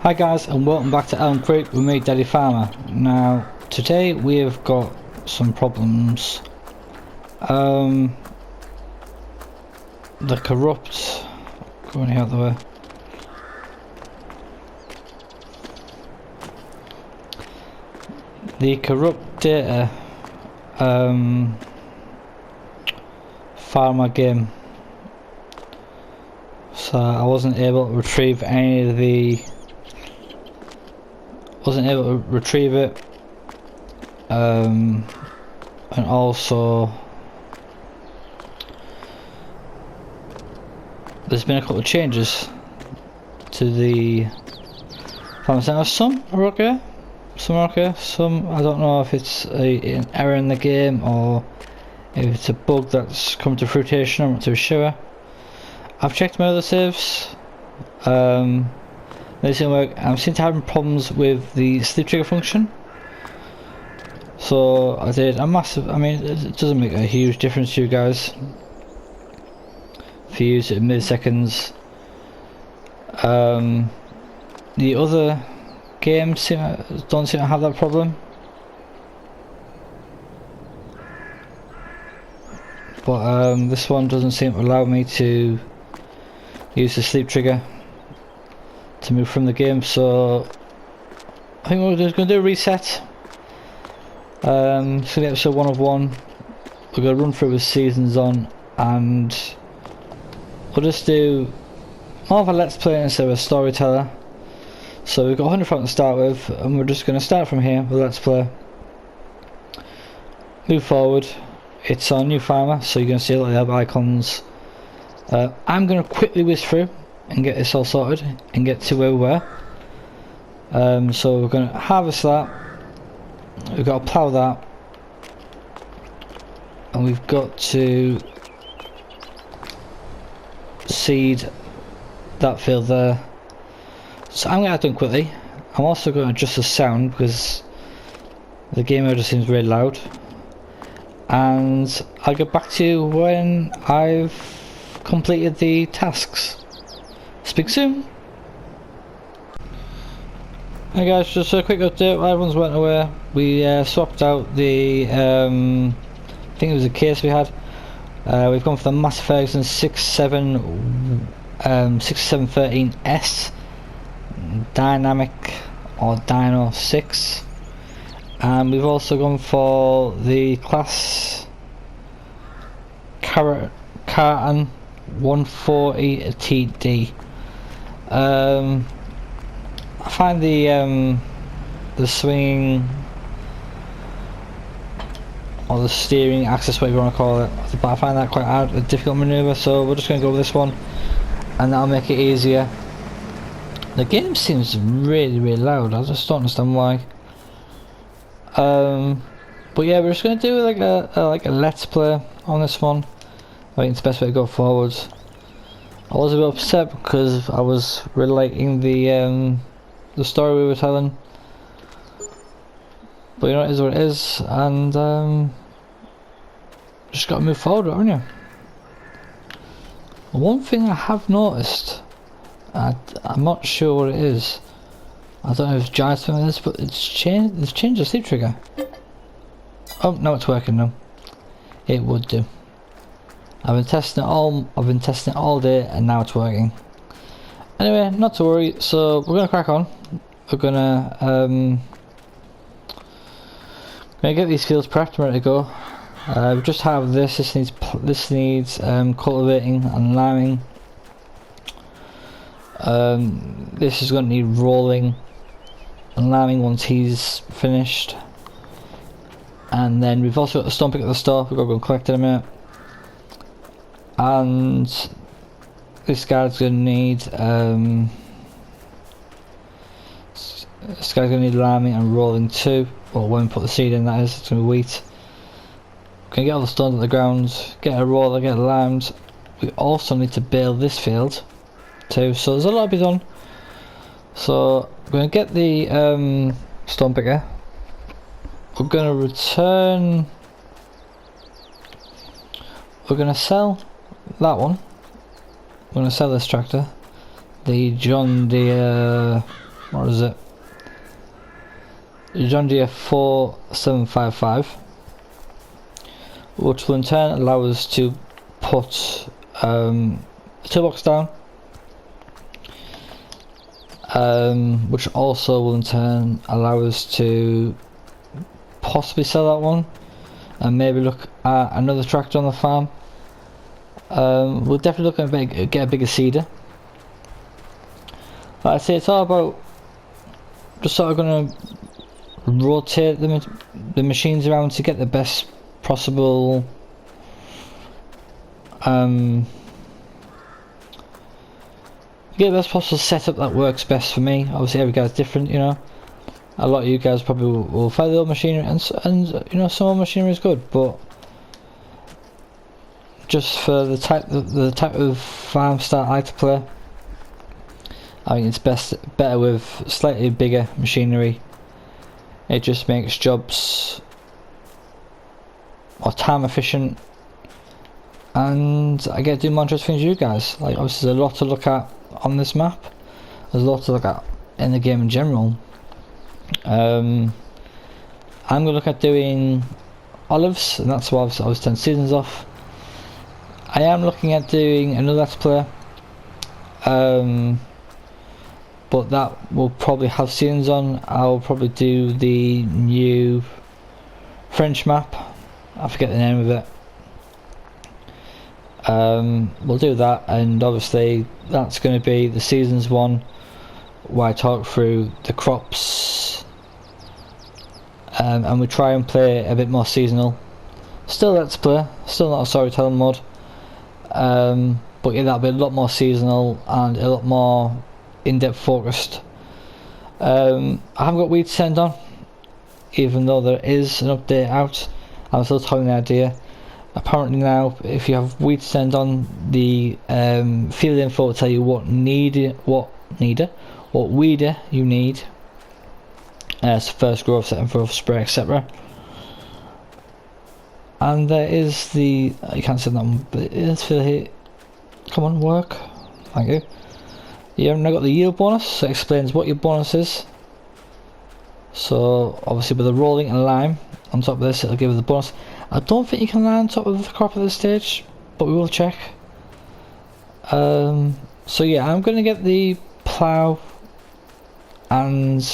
Hi guys, and welcome back to Elm Creek with me, Daddy Farmer. Now, today we have got some problems. The corrupt going out the way. The corrupt data filed my game, so I wasn't able to retrieve any of the. Wasn't able to retrieve it, and also there's been a couple of changes to the Farm Center. Some are okay, some are okay, some I don't know if it's an error in the game or if it's a bug that's come to fruition. I'm not too sure. I've checked my other saves. They seem to work. I seem to having problems with the sleep trigger function. So I did a massive. I mean, it doesn't make a huge difference to you guys if you use it in milliseconds. The other games don't seem to have that problem, but this one doesn't seem to allow me to use the sleep trigger to move from the game. So I think we're just going to do a reset. So the episode 1 of 1, we're going to run through with seasons on, and we'll just do more of a let's play instead of a storyteller. So we've got 100 francs to start with, and we're just going to start from here with let's play. Move forward. It's our new farmer, so you're going to see a lot of the icons. I'm going to quickly whiz through and get this all sorted and get to where we were. So we're going to harvest that, we've got to plough that, and we've got to seed that field there. So I'm going to have to do it quickly. I'm also going to adjust the sound because the game audio seems really loud, and I'll get back to you when I've completed the tasks. Speak soon. Hey guys, just a quick update. While everyone's went away, we swapped out the I think it was a case we had. We've gone for the Massey Ferguson 6713S Dynamic or Dino 6, and we've also gone for the Class Carton 140 TD. I find the swinging or the steering axis, whatever you want to call it, but I find that quite hard, a difficult manoeuvre, so we're just going to go with this one and that'll make it easier. The game seems really loud, I just don't understand why. But yeah, we're just going to do like a let's play on this one. I think it's the best way to go forwards. I was a bit upset because I was relating the story we were telling, but you know, it is what it is, and just got to move forward, haven't you? One thing I have noticed, I'm not sure what it is. I don't know if it's giant something like this, but it's changed the sleep trigger. Oh, now it's working now. It would do. I've been testing it all day, and now it's working. Anyway, not to worry. So we're gonna crack on. We're gonna get these fields prepped and ready to go. We just have this. This needs cultivating and lambing. This is going to need rolling and lambing once he's finished. And then we've also got the stone pick at the store. We've got to go collect it in a minute. And this guy's going to need lambing and rolling too. Well, when we put the seed in, that is, it's going to be wheat. Can get all the stones on the ground, get a roller, get a lambed. We also need to bale this field too, so there's a lot to be done. So we're going to get the stone picker. We're going to return. We're going to sell that one. I'm going to sell this tractor, the John Deere what is it? John Deere 4755, which will in turn allow us to put a toolbox down, which also will in turn allow us to possibly sell that one and maybe look at another tractor on the farm. We'll definitely look at get a bigger seeder. Like I say, it's all about just sort of going to rotate the machines around to get the best possible setup that works best for me. Obviously every guy's different, you know. A lot of you guys probably will find the old machinery and you know, some old machinery is good, but just for the type of farm style I like to play, I think it's better with slightly bigger machinery. It just makes jobs more time efficient, and I get to do more interesting things with you guys. Like, obviously there's a lot to look at on this map, there's a lot to look at in the game in general. I'm going to look at doing olives, and that's why I was 10 seasons off. I am looking at doing another Let's Play, but that will probably have seasons on. I'll probably do the new French map, I forget the name of it. We'll do that, and obviously that's going to be the seasons one, where I talk through the crops, and we try and play a bit more seasonal. Still Let's Play, still not a storytelling mode, but yeah, that'll be a lot more seasonal and a lot more in-depth focused. I haven't got weed to send on, even though there is an update out. I'm still toying the idea. Apparently now, if you have weed to send on, the field info will tell you what weeder you need as first growth setting for spray, etc. And there is the, you can't see that one, but it is for here. Come on, work. Thank you. You haven't got the yield bonus, so it explains what your bonus is. So obviously with the rolling and lime on top of this, it'll give you the bonus. I don't think you can land on top of the crop at this stage, but we will check. So yeah, I'm going to get the plough and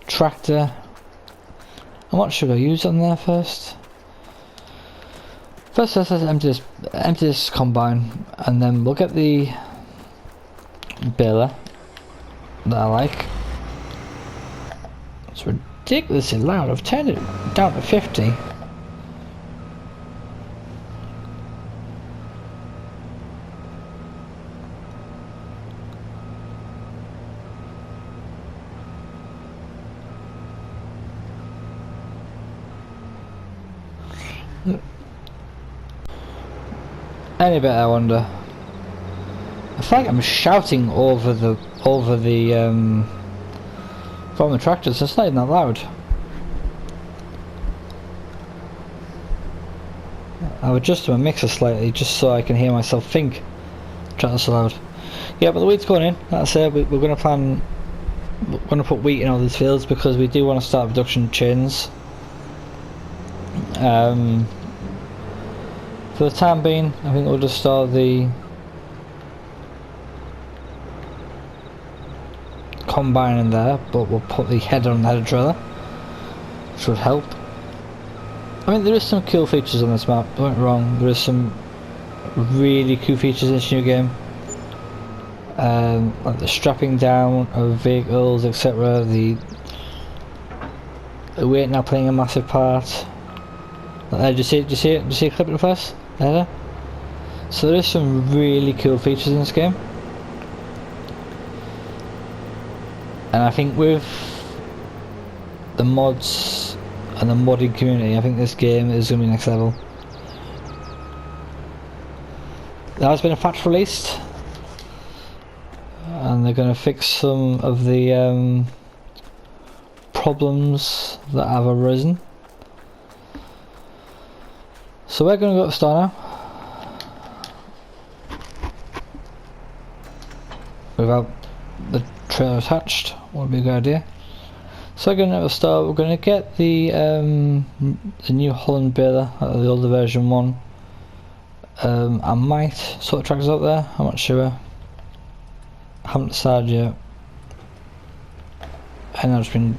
tractor. And what should I use on there first? First let's empty this combine, and then we'll get the baler that I like. It's ridiculously loud. I've turned it down to 50. Any better, I wonder. I feel like I'm shouting over the from the tractors. It's not even that loud. I'll adjust my mixer slightly just so I can hear myself think. Tractor so loud. Yeah, but the wheat's going in. Like I said, we're going to plan. We're going to put wheat in all these fields because we do want to start production chains. For the time being, I think we'll just start the combine in there, but we'll put the header on the header trailer. Should help. I mean, there is some cool features on this map, don't get me wrong. There is some really cool features in this new game. Like the strapping down of vehicles, etc. The weight now playing a massive part. Did you see it? Did you see a clip of the first? There. So there is some really cool features in this game. And I think with the mods and the modding community, I think this game is going to be next level. There has been a patch released, and they're going to fix some of the problems that have arisen. So we're going to go to store now. Without the trailer attached would be a good idea. So again, at the start, we're going to get the New Holland baler, the older version one. I might sort of tractors out there. I'm not sure. I haven't decided yet. And I've just been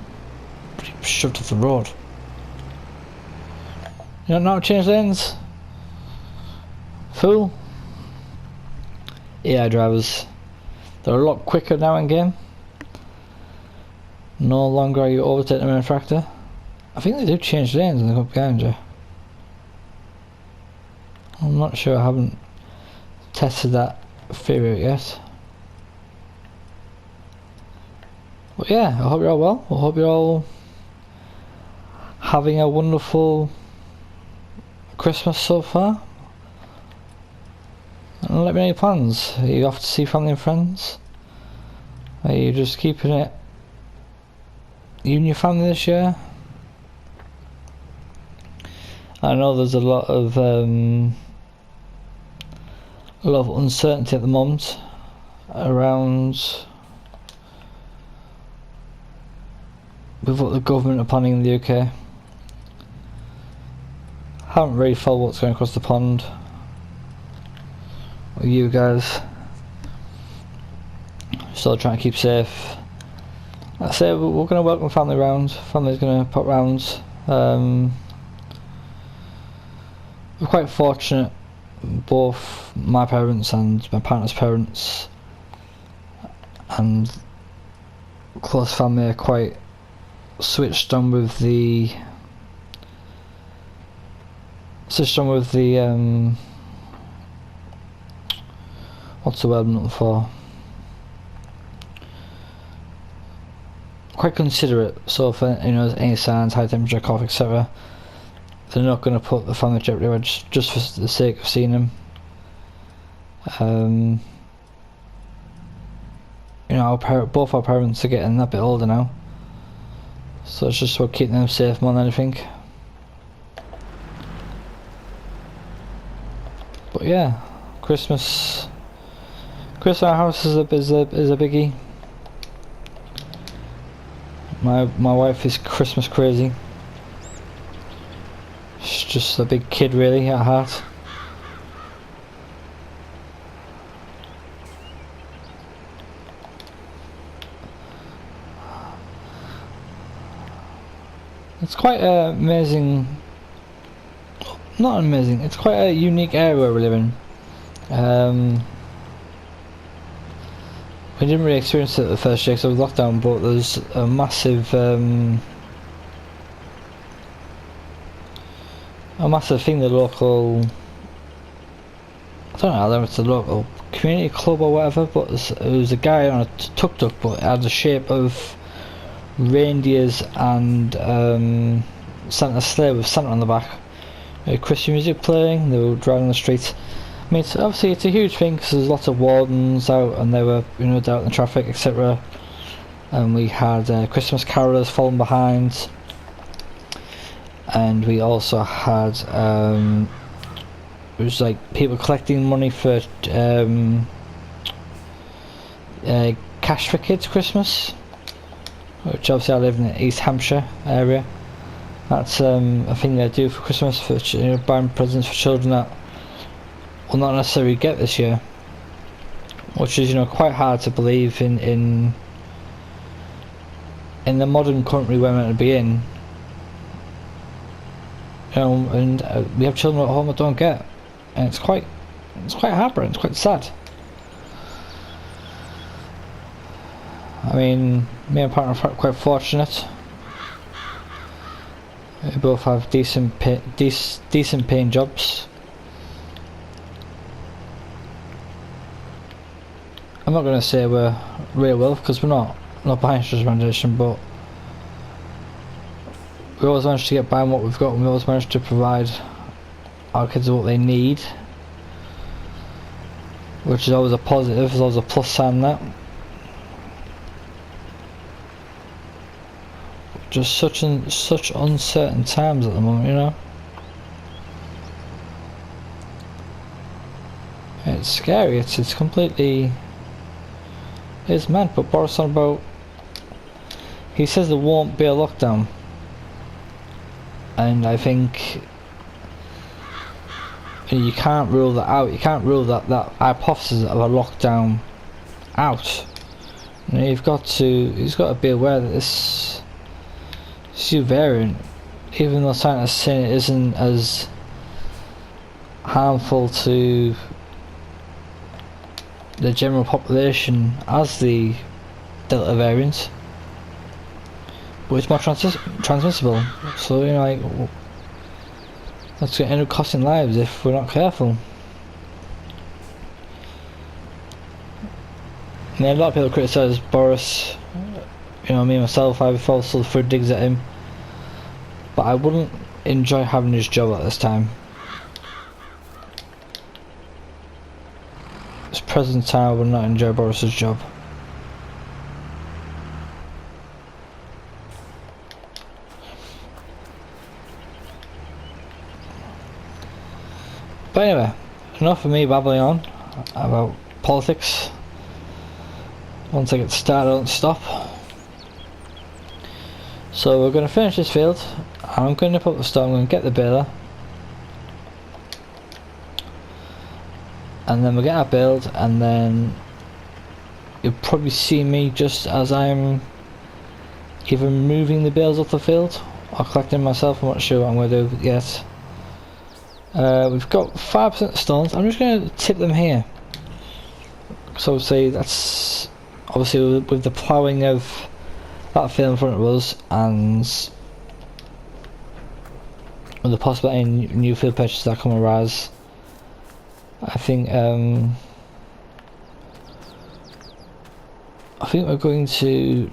shoved off the road. You don't know how to change lanes? Fool. AI drivers. They're a lot quicker now in game. No longer are you overtaking them in a tractor. I think they do change lanes and they go up behind you. I'm not sure, I haven't tested that theory yet. But yeah, I hope you're all well. I hope you're all having a wonderful Christmas so far. And let me know your plans. Are you off to see family and friends? Are you just keeping it you and your family this year? I know there's a lot of uncertainty at the moment around with what the government are planning in the UK. Haven't really followed what's going across the pond with you guys. Still trying to keep safe. Like I say, we're going to welcome family round. Family's going to pop round. We're quite fortunate, both my parents and my partner's parents and close family are quite switched on with the what's the word I'm looking for? Quite considerate. So if there's any signs, high temperature, cough, etc., they're not going to put the family at jeopardy just for the sake of seeing them. Both our parents are getting a bit older now, so it's just about keeping them safe more than anything. But yeah, Christmas at our house is a biggie. My wife is Christmas crazy. She's just a big kid really at heart. It's quite amazing. Not amazing. It's quite a unique area we live in. We didn't really experience it the first year because of lockdown, but there's a massive thing the local, I don't know if it's a local community club or whatever, but it was a guy on a tuk-tuk, but it had the shape of reindeers and Santa's sleigh with Santa on the back. Christian music playing, they were driving the streets. I mean, obviously it's a huge thing because there's lots of wardens out and they were, out in the traffic, etc. And we had Christmas carolers falling behind, and we also had it was like people collecting money for cash for kids Christmas, which obviously I live in the East Hampshire area. That's a thing they do for Christmas, for buying presents for children that will not necessarily get this year, which is quite hard to believe in the modern country we're meant to be in. And we have children at home that don't get, and it's quite heartbreaking. It's quite sad. I mean, me and my partner are quite fortunate. We both have decent paying jobs. I'm not going to say we're real wealth because we're not buying just rendition, but we always manage to get by on what we've got, and we always manage to provide our kids what they need, which is always a positive. There's always a plus sign in that. Just such uncertain times at the moment, It's scary. It's completely is meant, but Boris on about. He says there won't be a lockdown, and I think you can't rule that out. You can't rule that hypothesis of a lockdown out. You know, he's got to be aware that this new variant, even though scientists say it isn't as harmful to the general population as the Delta variant, but it's more transmissible. So you know, like, that's going to end up costing lives if we're not careful. And a lot of people criticise Boris. You know, me myself, I would also throw digs at him, but I wouldn't enjoy having his job at this time. This present time, I would not enjoy Boris's job. But anyway, enough of me babbling on about politics. Once I get started, I don't stop. So we're going to finish this field. I'm going to put the stone, I'm going to get the baler, and then we'll get our build, and then you'll probably see me just as I'm either moving the bales off the field or collecting myself. I'm not sure what I'm going to do yet. We've got 5% stones. I'm just going to tip them here. So obviously that's obviously with the ploughing of that field in front of us, and with the possibility of new field purchases that come arise, I think we're going to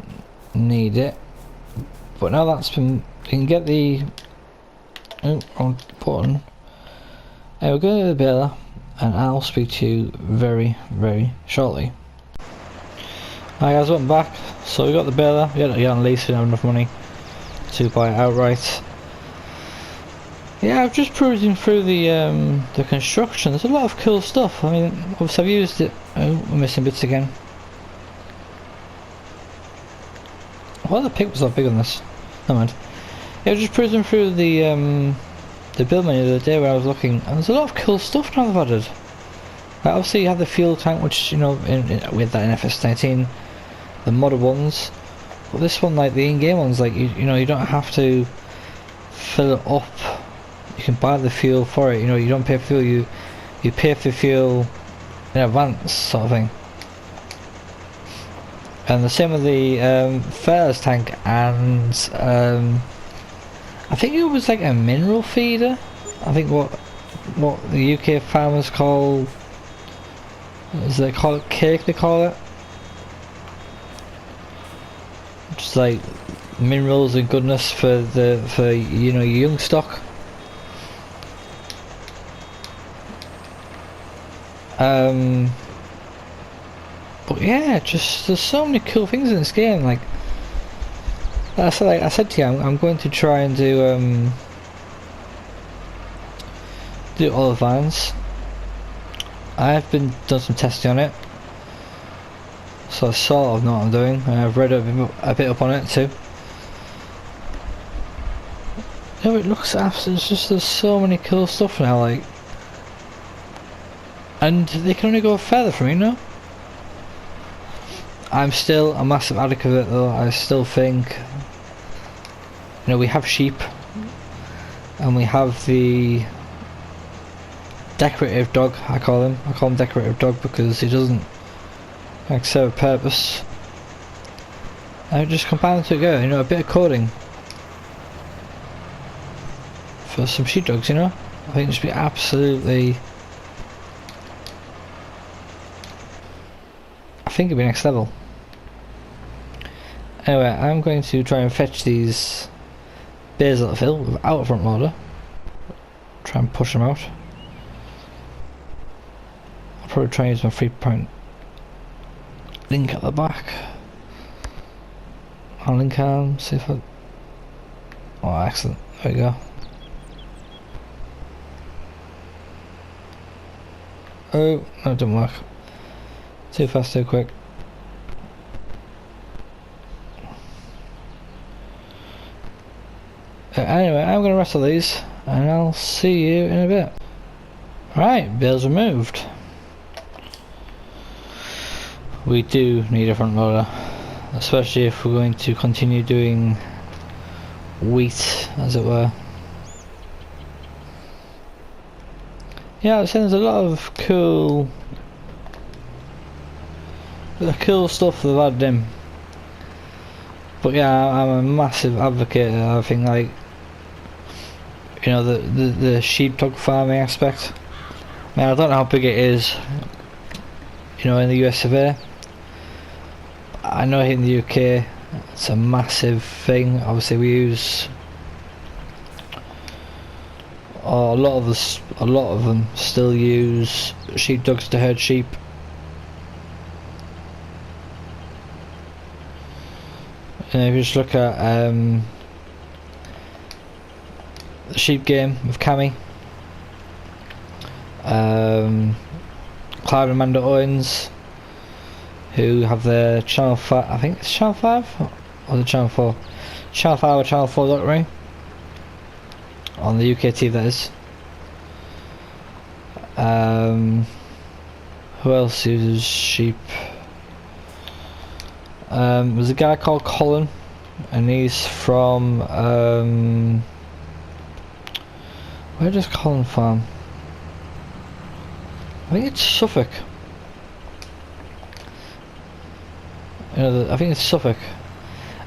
need it. But now that's been, we can get the wrong button. We'll go to the baler, and I'll speak to you very, very shortly. Hi guys, welcome back. So we got the baler. We had it on lease. We didn't have enough money to buy it outright. Yeah, I'm just perusing through the construction. There's a lot of cool stuff. I mean, obviously I've used it. Oh, we're missing bits again. Why are the pictures so big on this? Never mind. Yeah, I was just perusing through the build menu the other day where I was looking, and there's a lot of cool stuff now they've added. Like, obviously you have the fuel tank, which, you know, with that in FS19, the modded ones. But this one, like the in-game ones, like you know, you don't have to fill it up. You can buy the fuel for it. You know, you don't pay for fuel. You pay for fuel in advance, sort of thing. And the same with the Fairs tank, and I think it was like a mineral feeder. I think what the UK farmers call, is they call it cake, they call it. Just like minerals and goodness for you know, your young stock. But yeah, just there's so many cool things in this game. Like I said to you, I'm going to try and do all the vines. I have been done some testing on it, so I sort of know what I'm doing, and I've read a bit up on it too. No, it looks absolutely, it's just, there's so many cool stuff now, like, and they can only go further from me, no? I'm still a massive addict of it though. I still think, you know, we have sheep, and we have the decorative dog, I call him decorative dog because he doesn't like serve a purpose. I just combine them together, you know, a bit of coding for some sheepdogs, you know. I think it should be absolutely, I think it'd be next level. Anyway, I'm going to try and fetch these bears at the field without a front loader. Try and push them out. I'll probably try and use my 3-point link at the back. I'll link arm, see if I... Oh, excellent. There we go. Oh, no, it didn't work. Too fast, too quick. anyway, I'm going to wrestle these, and I'll see you in a bit. Right, bales removed. We do need a front loader, especially if we're going to continue doing wheat, as it were. Yeah, I was saying there's a lot of cool stuff they've added in. But yeah, I'm a massive advocate. I think, like, you know, the sheepdog farming aspect. I mean, I don't know how big it is, you know, in the US of A. I know here in the UK it's a massive thing. Obviously we use a lot of them still use sheepdogs to herd sheep. And if you just look at the sheep game with Cammy, Clive and Amanda Owens, who have their Channel 5, I think it's Channel 5 or the Channel 4? Channel 5 or Channel 4 doctoring on the UK TV, that is. Who else uses sheep? There's a guy called Colin, and he's from where does Colin farm? I think it's Suffolk. You know, I think it's Suffolk.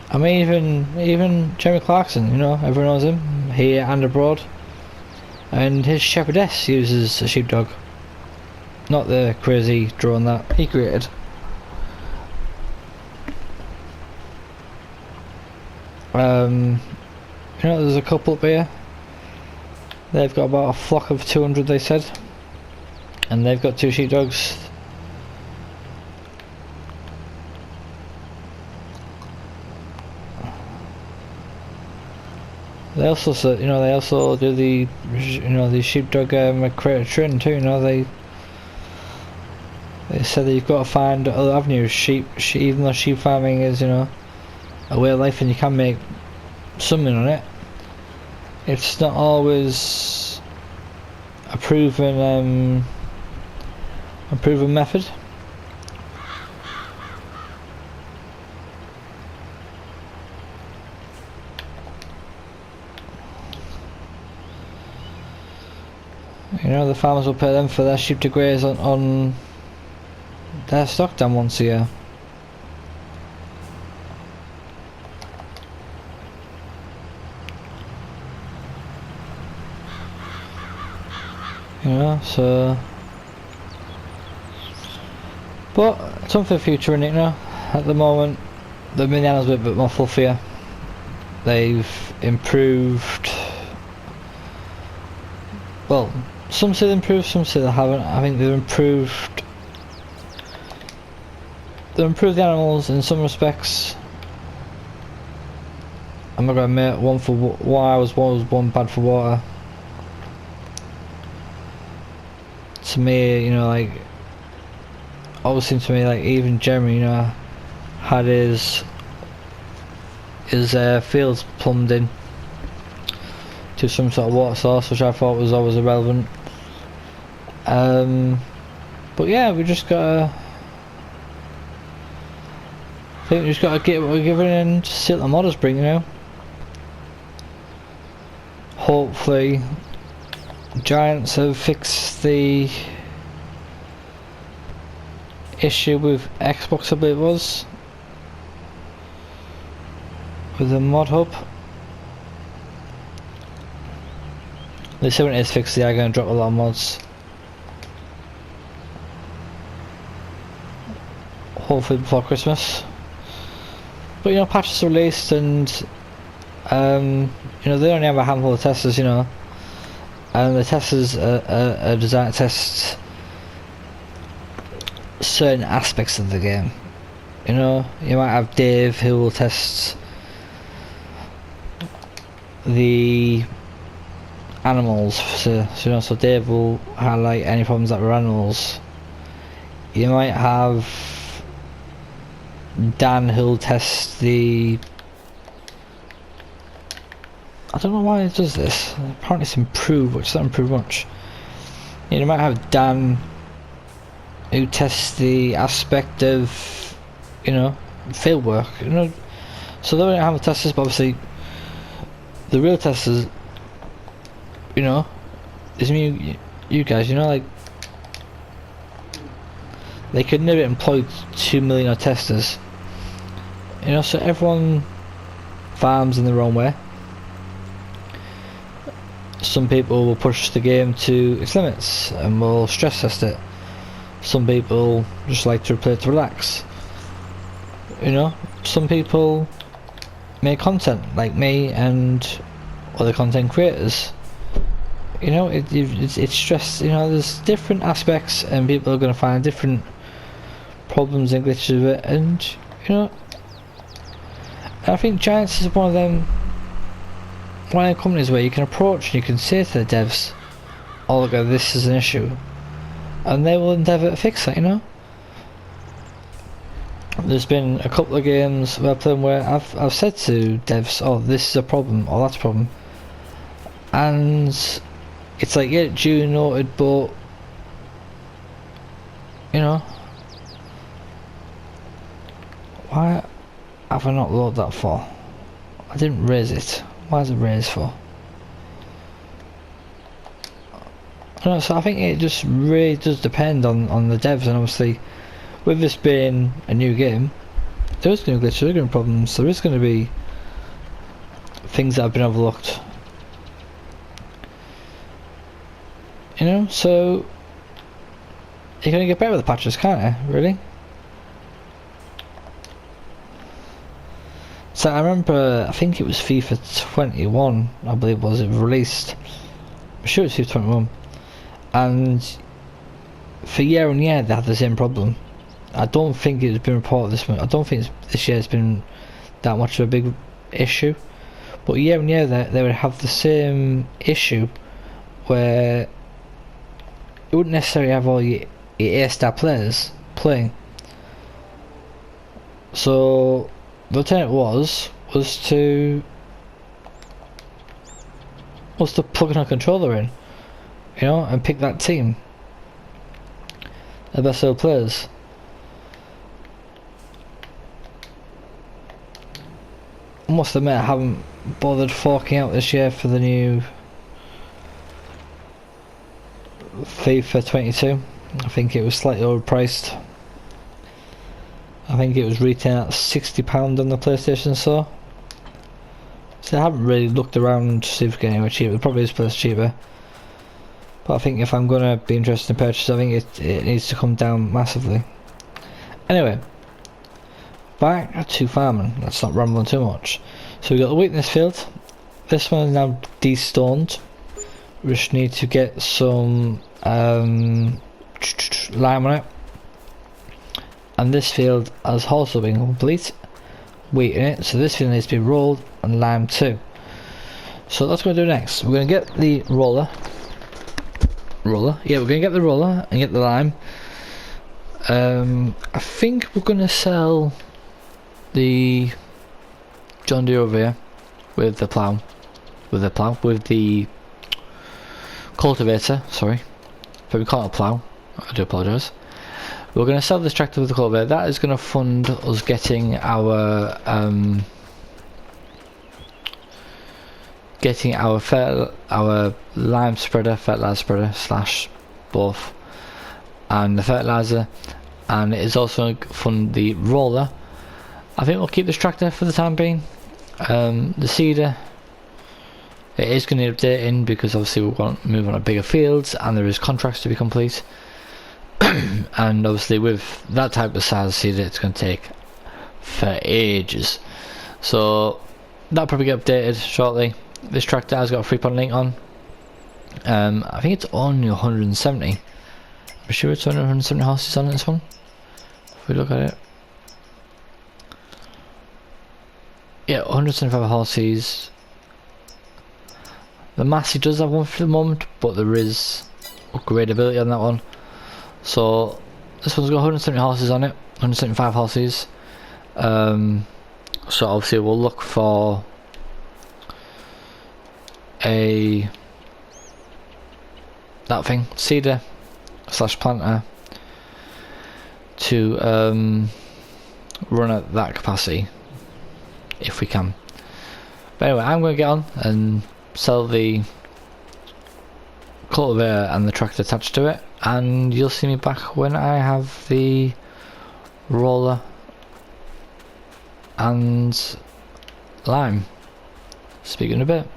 I mean, even Jeremy Clarkson, you know, everyone knows him here and abroad. And his shepherdess uses a sheepdog, not the crazy drone that he created. You know, there's a couple up here. They've got about a flock of 200, they said, and they've got 2 sheepdogs. They also said, you know, they also do the, you know, the sheepdog creator training too. You know, they said that you've got to find other avenues. Even though sheep farming is, you know, a way of life and you can make something on it, it's not always a proven method. You know, the farmers will pay them for their sheep to graze on their stock dam once a year. You know, so, but something for the future in it, you know. At the moment, the mini animals are a bit more fluffier. They've improved. Well, some say they improved, some say they haven't. I think they've improved. They've improved the animals in some respects. I'm not going to admit one for wires, one bad for water. To me, you know, like, always seemed to me like even Jeremy, you know, had his fields plumbed in to some sort of water source, which I thought was always irrelevant. But yeah, we just gotta. I think we just gotta get what we're given and just see what the modders bring, you know. Hopefully, Giants have fixed the issue with Xbox, I believe it was, with the mod hub. They say when it is fixed, they are going to drop a lot of mods. Hopefully before Christmas. But you know, patches are released, and you know, they only have a handful of testers, you know, and the testers are designed to test certain aspects of the game. You know, you might have Dave who will test the animals, so you know, so Dave will highlight any problems that were animals. You might have Dan who'll test the I don't know why it does this. Apparently it's improved, but it's not improved much. You might have Dan who tests the aspect of, you know, field work, you know. So they don't have the testers, but obviously the real testers, you know, is you guys, you know, like they could never employ 2 million of testers, you know. So everyone farms in their own way. Some people will push the game to its limits and will stress test it. Some people just like to play to relax, you know. Some people make content like me and other content creators, you know. It's stress, you know. There's different aspects and people are going to find different problems and glitches with it, and you know, I think Giants is one of them companies where you can approach and you can say to the devs, oh look, this is an issue, and they will endeavour to fix it, you know. There's been a couple of games where I've played where I've said to devs, oh this is a problem or that's a problem, and it's like, yeah, duly noted, but you know, why have I not loaded that for? I didn't raise it. Why is it raised for? No, so I think it just really does depend on the devs, and obviously with this being a new game, there is going to be glitches, there are going to be problems, there is going to be things that have been overlooked, you know. So you're going to get better with the patches, can't you, really? So I remember, I think it was FIFA 21, I believe it was, it released. I'm sure it was FIFA 21. And for year on year they had the same problem. I don't think it's been reported this month. I don't think this year has been that much of a big issue. But year on year they would have the same issue where you wouldn't necessarily have all your A-star players playing. So the alternative was to plug in a controller in, you know, and pick that team, the best of players. I must admit I haven't bothered forking out this year for the new FIFA 22. I think it was slightly overpriced. I think it was retailing at £60 on the PlayStation Store. So I haven't really looked around to see if it's getting anywhere cheaper. It probably is place cheaper. But I think if I'm going to be interested in purchase, I think it needs to come down massively. Anyway, back to farming. Let's not ramble on too much. So we've got the weakness field. This one is now de-stoned. We just need to get some lime on it. And this field has also been complete. Wheat in it. So this field needs to be rolled and limed too. So that's what we're going to do next. We're going to get the roller. Yeah, we're going to get the roller and get the lime. I think we're going to sell the John Deere over here with the plough. With the cultivator, sorry. But we call it a plough. I do apologise. We're going to sell this tractor with the cultivator. That is going to fund us getting our lime spreader, fertilizer spreader / both, and the fertilizer, and it is also going to fund the roller. I think we'll keep this tractor for the time being. The seeder, it is going to need updating because obviously we want to move on to bigger fields and there is contracts to be complete. And obviously with that type of size seeder, it's going to take for ages. So that'll probably get updated shortly. This tractor has got a 3-point link on. I think it's only 170. I'm sure it's only 170 horses on this one. If we look at it, yeah, 175 horses. The Massey does have one for the moment, but there is upgradability on that one. So this one's got 170 horses on it, 175 horses. So obviously we'll look for a that thing, seeder slash planter, to run at that capacity if we can. But anyway, I'm going to get on and sell the cultivator and the tractor attached to it, and you'll see me back when I have the roller and lime. Speaking a bit.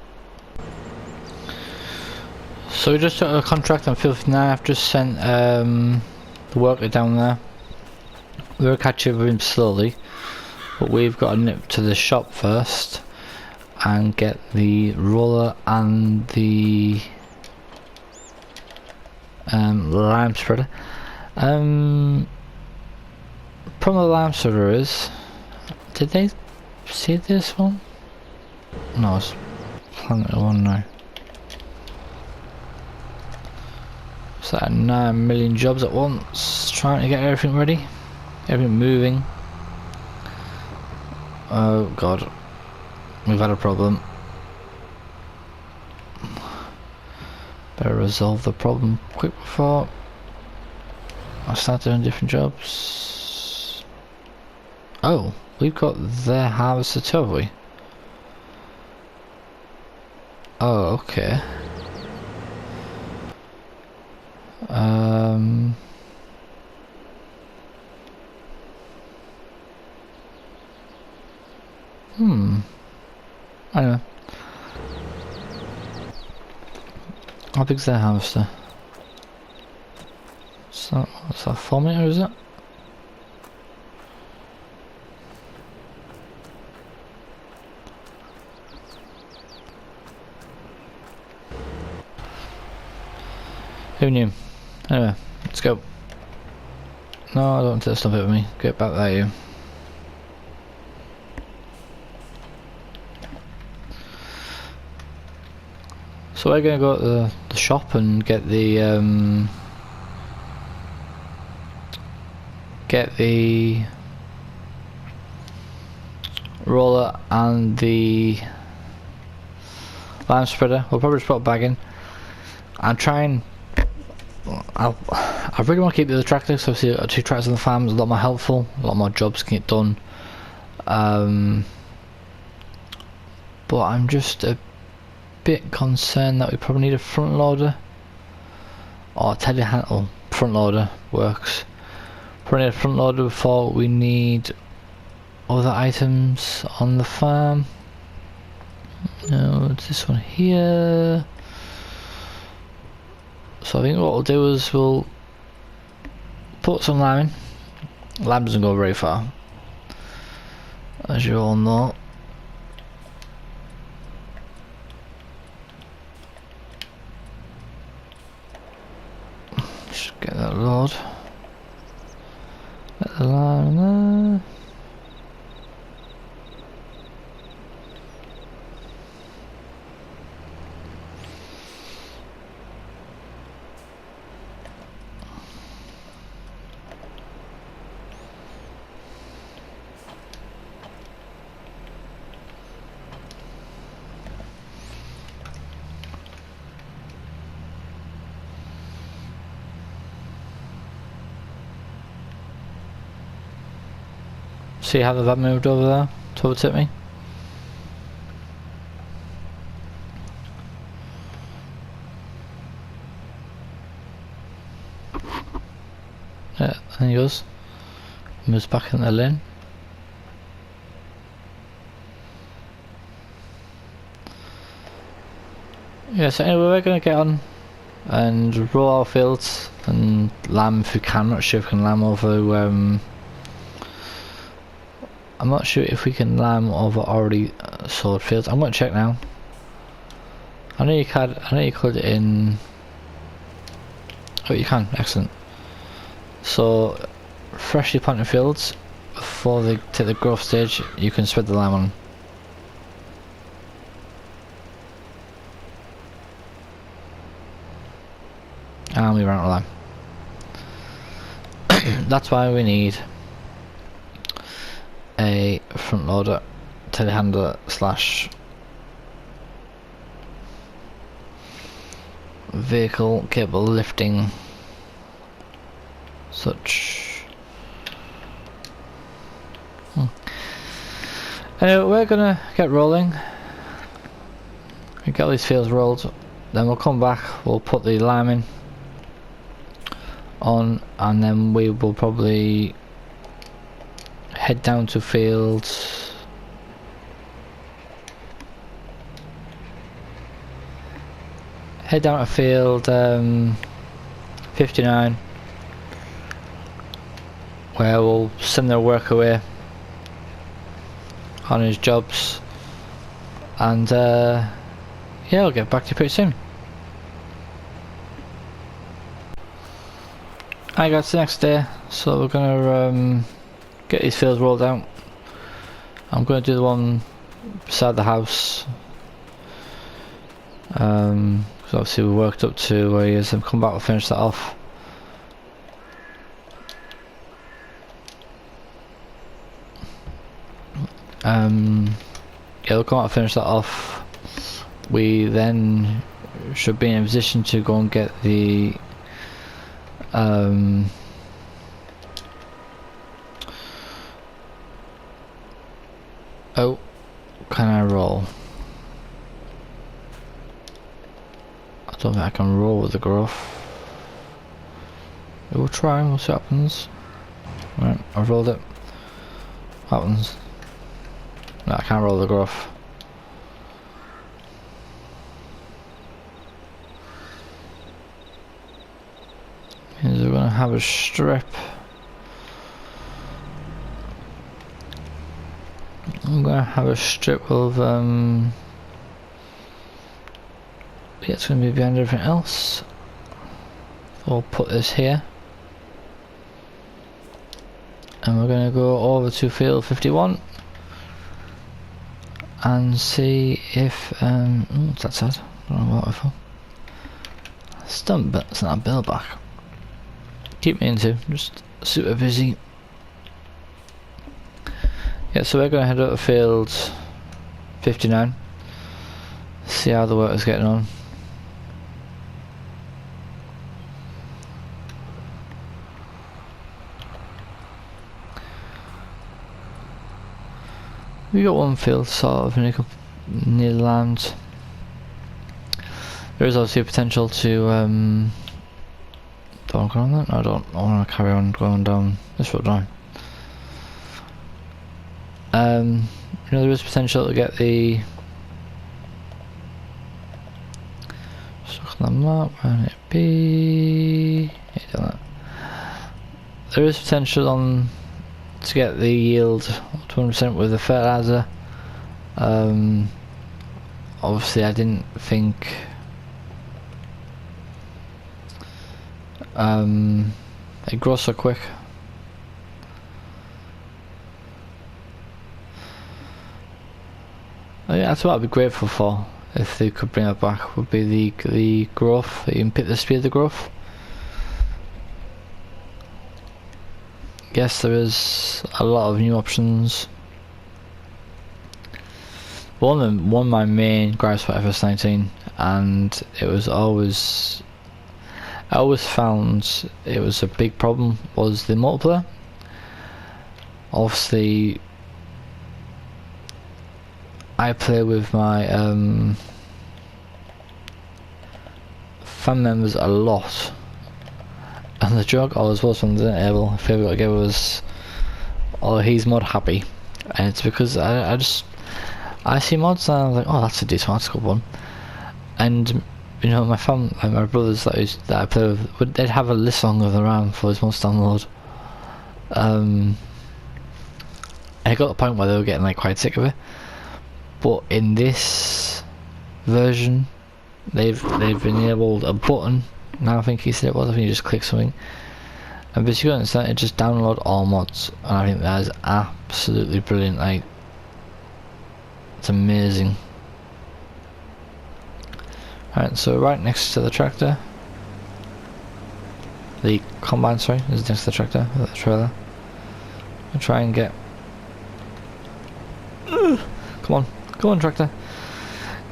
So we just took a contract on 59. I've just sent the worker down there. We're catching up with him slowly, but we've got to nip to the shop first and get the roller and the lime spreader. Problem with the lime spreader is, did they see this one? No, it's planet one now. It's like 9 million jobs at once, trying to get everything ready, everything moving. Oh god, we've had a problem. Better resolve the problem quick before I start doing different jobs. Oh, we've got their harvester too, have we? Oh, okay. I don't know. How big's their harvester? So, what's that, 4 meter, is it? Who knew? Anyway, let's go. No, I don't want to stop it with me. Get back there, you. So we're gonna go to the shop and get the roller and the lime spreader. We'll probably just put a bag in and try and I really want to keep the other tractor, so obviously 2 tractors on the farm is a lot more helpful, a lot more jobs can get done. But I'm just a bit concerned that we probably need a front loader or a telehandle. Front loader works. Probably need a front loader before we need other items on the farm. No, it's this one here. So I think what we'll do is we'll put some lime in. Lime doesn't go very far, as you all know. Just get that load. Get the lime there. See how the van moved over there to overtake me? Yeah, and he goes. Moves back in the lane. Yeah, so anyway, we're going to get on and roll our fields and lamb if we can. I'm not sure if we can lamb over I'm not sure if we can lamb over already sowed fields. I'm going to check now. I know you could in. Oh, you can. Excellent. So, freshly planted fields before they take the growth stage, you can spread the lime on. And we ran out of lime. That's why we need a front loader, telehandler slash vehicle capable of lifting such. Anyway, we're gonna get rolling. We get these fields rolled, then we'll come back, we'll put the lime on, and then we will probably head down to fields. Head down to field 59, where we'll send their work away on his jobs, and yeah, I'll get back to you pretty soon. Alright guys, it's the next day, so we're gonna get these fields rolled out. I'm gonna do the one beside the house, so obviously we worked up to where he is, and come back and finish that off. Yeah, we'll come out and finish that off. We then should be in a position to go and get the oh, can I roll? I don't think I can roll with the growth. We'll try, we'll see what happens. Right, I've rolled it. What happens? No, I can't roll the growth. Means we're gonna have a strip. I'm gonna have a strip of yeah, it's gonna be behind everything else. I'll put this here, and we're gonna go over to field 51 and see if what's that said? I don't know what for. Stump, but it's not a bill back. Keep me into, just super busy. Yeah, so we're gonna head up to field 59, see how the work is getting on. We got one field sort of near the land. There is obviously a potential to don't go on that? No, I don't. I want to carry on going down this road now. You know, there is potential to get the stuck on the map. Where would it be? Yeah, done that. There is potential on to get the yield 200% with the fertilizer. Obviously, I didn't think it grows so quick. Yeah, that's what I'd be grateful for if they could bring it back. Would be the growth. You can pick the speed of the growth. Yes, there is a lot of new options. One of my main gripes for FS19, and it was always, I always found it was a big problem, was the multiplayer. Obviously, I play with my fan members a lot, and the joke always was from the able favourite I gave was, oh, he's mod happy, and it's because I see mods and I'm like, oh, that's a decent, that's a good one. And you know, my brothers that I play with, they'd have a list song of the RAM for his mods download. And it got to the point where they were getting like quite sick of it. But in this version, they've enabled a button. Now I think he said it was. I think you just click something, and basically it just download all mods, and I think that is absolutely brilliant. Like, it's amazing. Alright, so right next to the tractor, the combine, sorry, is next to the tractor, the trailer. I'll try and get. Come on tractor.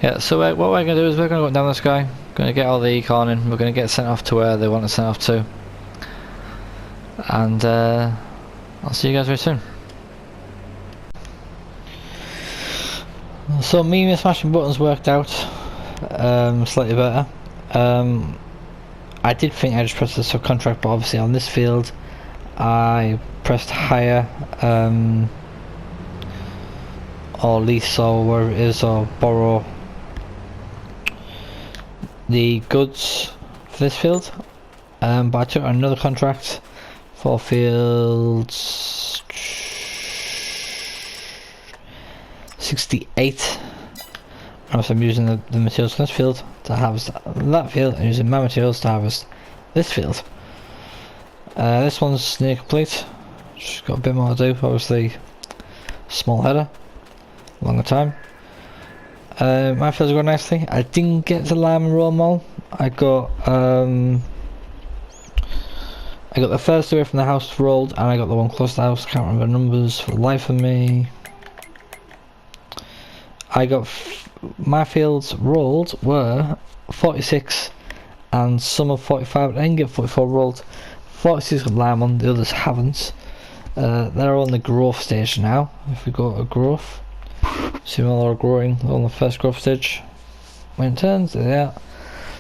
Yeah, so what we're going to do is we're going to go down this guy, Gonna get all the econ in, we're gonna get sent off to where they want to send off to. And I'll see you guys very soon. So me smashing buttons worked out slightly better. I did think I just pressed the subcontract, but obviously on this field I pressed hire or lease or whatever it is, or borrow the goods for this field. But I took another contract for fields 68. I'm using the materials from this field to harvest that field, and using my materials to harvest this field. This one's near complete. Just got a bit more to do. Obviously, small header, longer time. My fields are going nicely. I didn't get to lime and roll them all. I got the first away from the house rolled, and I got the one close to the house. Can't remember the numbers for the life of me. I got my fields rolled were 46 and some of 45. I didn't get 44 rolled. 46 got lime on, the others haven't. They're on the growth stage now. If we go to growth, see them all are growing on the first growth stage. When it turns, there they are.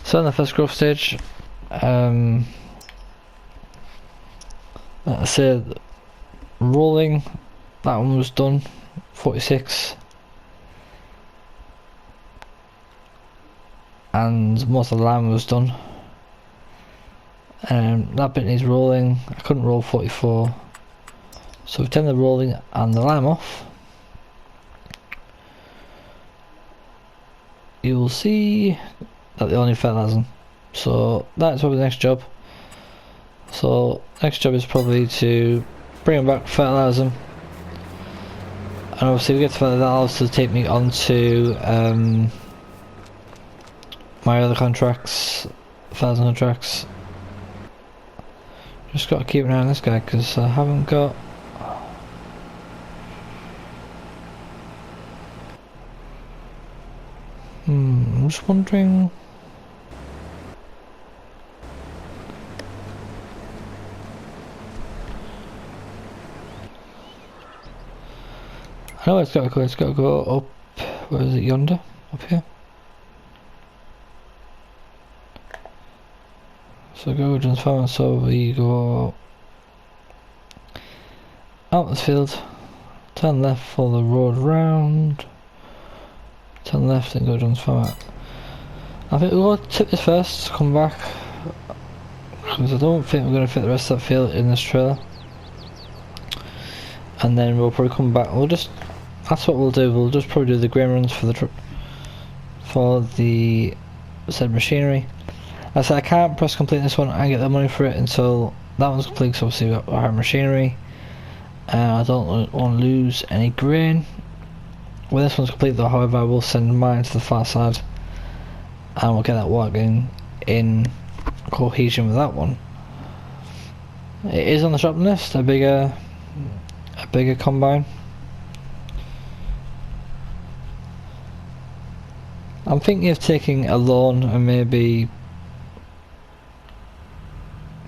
So on the first growth stage, like I said, rolling, that one was done, 46. And most of the lime was done. That bit needs rolling. I couldn't roll 44, so we've turned the rolling and the lime off. You'll see that they only fertilizing. So that's probably the next job. So next job is probably to bring them back, fertilize them, and obviously we get to fertilize, that'll also take me on to my other contracts, 1,000 contracts. Just got to keep an eye on this guy because I haven't got. I'm just wondering. I know it's got to go. It's got to go up. Where is it? Yonder, up here. So go transform, so we go out this field, turn left for the road round, turn left and go transform out. I think we'll tip this first, come back, because I don't think we're going to fit the rest of that field in this trailer. And then we'll probably come back, that's what we'll do, we'll just probably do the grain runs for the said machinery. I said I can't press complete this one and get the money for it until that one's complete, because obviously we've got our machinery. I don't want to lose any grain. When this one's complete though, however, I will send mine to the far side and we'll get that working in cohesion with that one. It is on the shopping list, a bigger combine. I'm thinking of taking a loan and maybe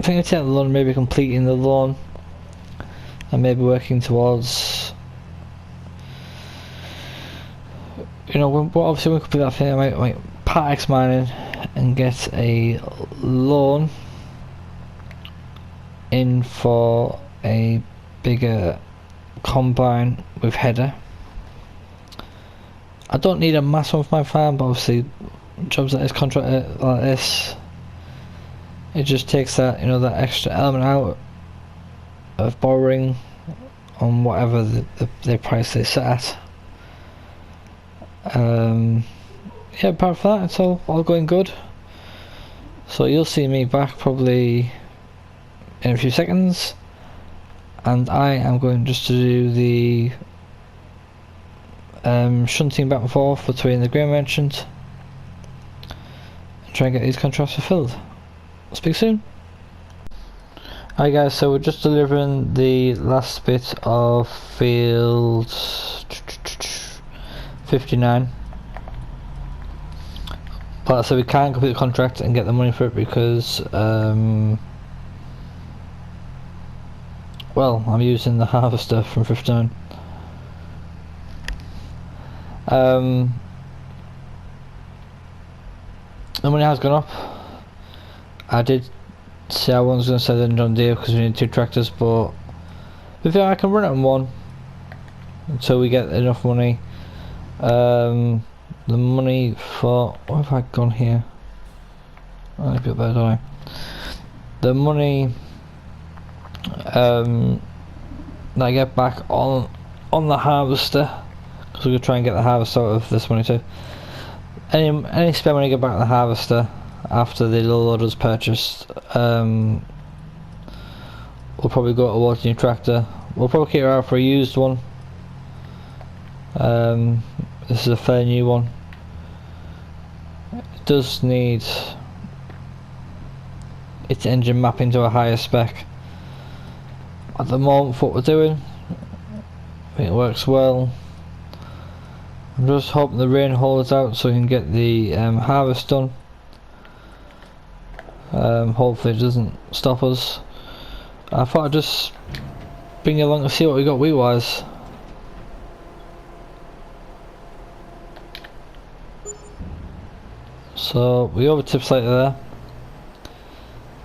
maybe completing the loan and maybe working towards, you know, obviously we could put that thing, I might part X mining and get a loan in for a bigger combine with header. I don't need a mass one for my farm, but obviously jobs like this, contract like this, it just takes that, you know, that extra element out of borrowing on whatever the price they set at. Yeah, apart from that, it's all going good. So you'll see me back probably in a few seconds, and I am going just to do the shunting back and forth between the grain merchant and try and get these contracts fulfilled. Speak soon. Hi guys, so we're just delivering the last bit of field 59. But so we can't complete the contract and get the money for it because well, I'm using the harvester from 15. The money has gone up. I did say I wasn't going to sell the John Deere because we need 2 tractors, but if I can run it on 1 until we get enough money. The money for, what have I gone here? I'll be up there, don't I? The money that I get back on the harvester, because we're going to try and get the harvester out of this money too. Any spare money I get back on the harvester after the little loader's purchased, we'll probably go towards a new tractor. We'll probably keep it out for a used one. This is a fair new one. It does need its engine mapping to a higher spec. At the moment, what we're doing, I think it works well. I'm just hoping the rain holds out so we can get the harvest done. Hopefully it doesn't stop us. I thought I'd just bring you along to see what we got wheat wise. So we overtipped slightly there,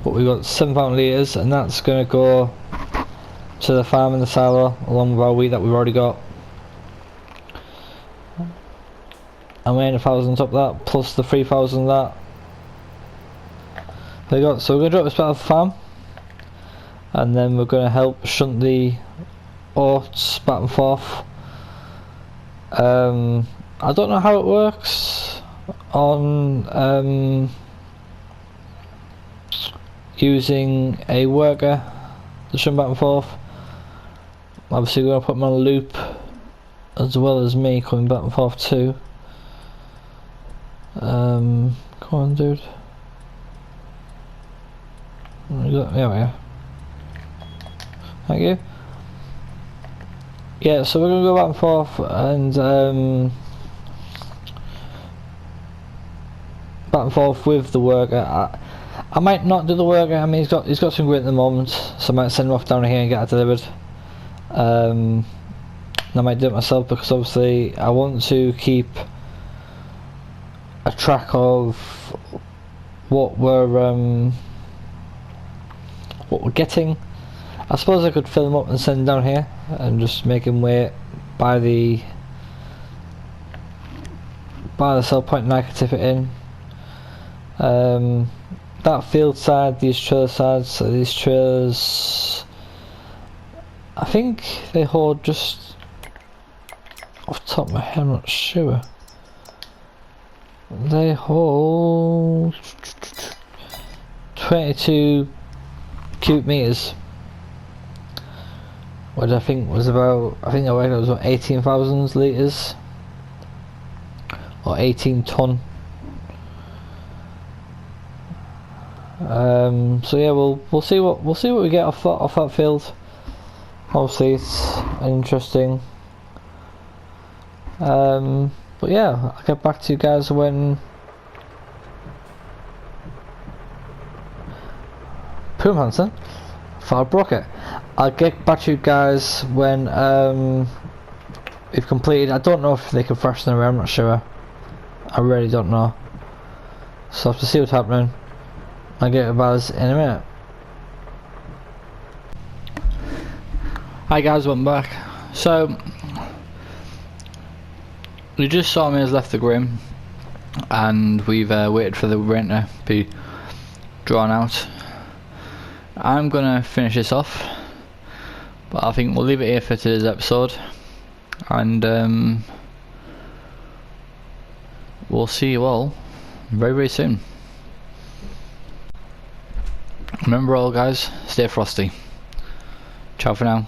but we got 7,000 litres, and that's going to go to the farm in the silo along with our wheat that we've already got. And we ain't 1,000 on top of that, plus the 3,000 that they got. So we're going to drop this back off the farm, and then we're going to help shunt the oats back and forth. I don't know how it works on using a worker to shunt back and forth. Obviously we're going to put them on a loop as well as me coming back and forth too. Come on, dude. There we are. Thank you. Yeah, so we're going to go back and forth and with the worker. I might not do the worker. I mean, he's got some grit at the moment, so I might send him off down here and get it delivered. I might do it myself because obviously I want to keep a track of what we're getting. I suppose I could fill him up and send him down here and just make him wait by the sell point, and I could tip it in. That field side, these trailer sides, so these trailers, I think they hold, just off the top of my head, I'm not sure. They hold 22 cubic meters, which I think was about, I think it was about 18,000 litres or 18 ton. So yeah, we'll see what we get off that field. Obviously it's interesting. But yeah, I'll get back to you guys when Poom Hansen. I broke it. I'll get back to you guys when we've completed. I don't know if they can freshen away, I'm not sure. I really don't know. So I have to see what's happening. I'll get a buzz in a minute. Hi guys, welcome back. So you just saw me has left the grim, and we've waited for the rain to be drawn out. I'm gonna finish this off, but I think we'll leave it here for today's episode, and we'll see you all very, very soon. Remember all guys, stay frosty. Ciao for now.